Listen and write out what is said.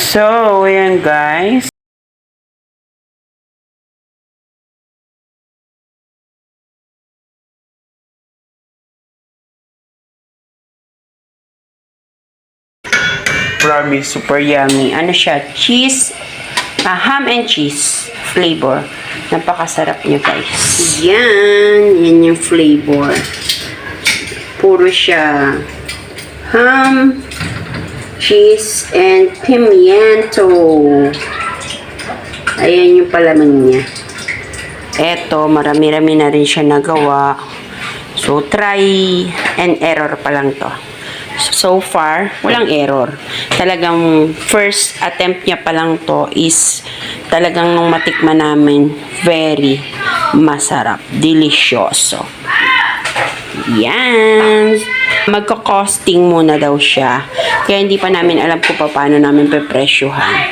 So, ayan guys. Promise, super yummy. Ano siya? Cheese, ham and cheese flavor. Napakasarap niya guys. Yan yung flavor. Puro siya ham, cheese, and pimiento. Ayan yung palaman niya. Eto, marami-rami na rin siya nagawa. So, try and error pa lang to. So far, walang error. Talagang first attempt niya pa lang to is talagang nung matikman namin, very masarap. Delicioso. Yan. Magko-costing muna daw siya. Kaya hindi pa namin alam kung paano namin pepresyuhan.